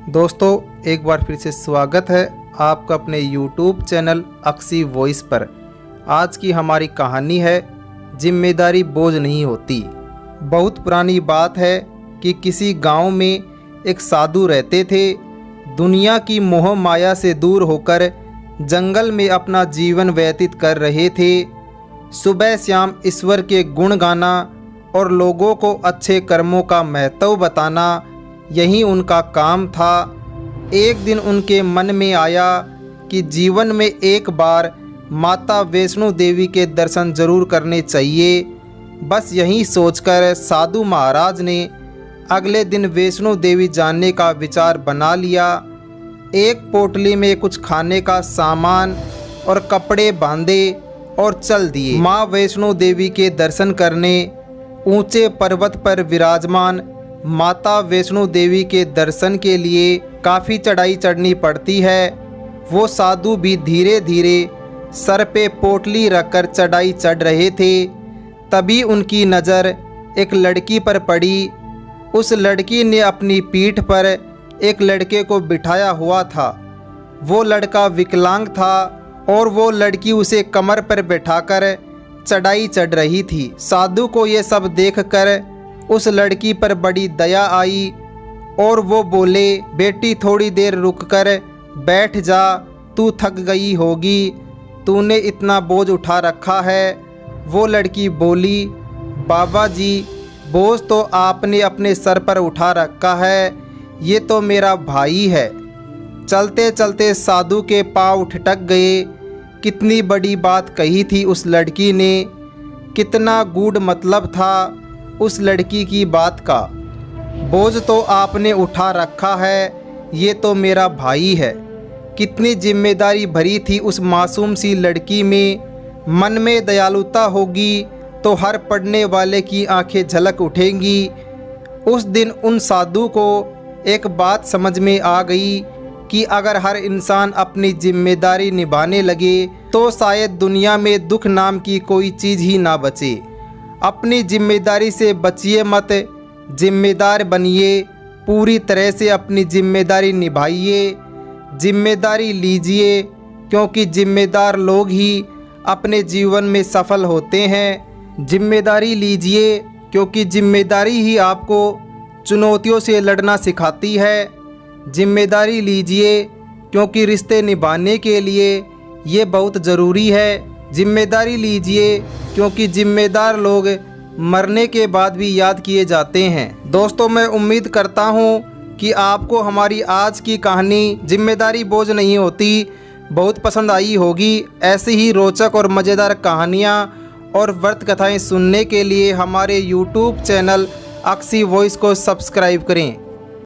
दोस्तों एक बार फिर से स्वागत है आपका अपने YouTube चैनल अक्सी वॉइस पर। आज की हमारी कहानी है जिम्मेदारी बोझ नहीं होती। बहुत पुरानी बात है कि किसी गांव में एक साधु रहते थे। दुनिया की मोह माया से दूर होकर जंगल में अपना जीवन व्यतीत कर रहे थे। सुबह शाम ईश्वर के गुण गाना और लोगों को अच्छे कर्मों का महत्व बताना, यही उनका काम था। एक दिन उनके मन में आया कि जीवन में एक बार माता वैष्णो देवी के दर्शन जरूर करने चाहिए। बस यही सोचकर साधु महाराज ने अगले दिन वैष्णो देवी जाने का विचार बना लिया। एक पोटली में कुछ खाने का सामान और कपड़े बांधे और चल दिए माँ वैष्णो देवी के दर्शन करने। ऊंचे पर्वत पर विराजमान माता वैष्णो देवी के दर्शन के लिए काफ़ी चढ़ाई चढ़नी पड़ती है। वो साधु भी धीरे धीरे सर पे पोटली रखकर चढ़ाई चढ़ रहे थे। तभी उनकी नज़र एक लड़की पर पड़ी। उस लड़की ने अपनी पीठ पर एक लड़के को बिठाया हुआ था। वो लड़का विकलांग था और वो लड़की उसे कमर पर बैठाकर चढ़ाई चढ़ रही थी। साधु को ये सब देखकर उस लड़की पर बड़ी दया आई और वो बोले, बेटी थोड़ी देर रुककर बैठ जा, तू थक गई होगी, तूने इतना बोझ उठा रखा है। वो लड़की बोली, बाबा जी बोझ तो आपने अपने सर पर उठा रखा है, ये तो मेरा भाई है। चलते चलते साधु के पाँव ठिठक गए। कितनी बड़ी बात कही थी उस लड़की ने, कितना गूढ़ मतलब था उस लड़की की बात का। बोझ तो आपने उठा रखा है, ये तो मेरा भाई है। कितनी जिम्मेदारी भरी थी उस मासूम सी लड़की में। मन में दयालुता होगी तो हर पढ़ने वाले की आंखें झलक उठेंगी। उस दिन उन साधु को एक बात समझ में आ गई कि अगर हर इंसान अपनी जिम्मेदारी निभाने लगे तो शायद दुनिया में दुख नाम की कोई चीज़ ही ना बचे। अपनी जिम्मेदारी से बचिए मत, जिम्मेदार बनिए। पूरी तरह से अपनी जिम्मेदारी निभाइए। जिम्मेदारी लीजिए, क्योंकि जिम्मेदार लोग ही अपने जीवन में सफल होते हैं। जिम्मेदारी लीजिए, क्योंकि जिम्मेदारी ही आपको चुनौतियों से लड़ना सिखाती है। जिम्मेदारी लीजिए, क्योंकि रिश्ते निभाने के लिए ये बहुत ज़रूरी है। जिम्मेदारी लीजिए, क्योंकि जिम्मेदार लोग मरने के बाद भी याद किए जाते हैं। दोस्तों, मैं उम्मीद करता हूँ कि आपको हमारी आज की कहानी जिम्मेदारी बोझ नहीं होती बहुत पसंद आई होगी। ऐसी ही रोचक और मज़ेदार कहानियाँ और व्रत कथाएँ सुनने के लिए हमारे YouTube चैनल अक्सी वॉइस को सब्सक्राइब करें।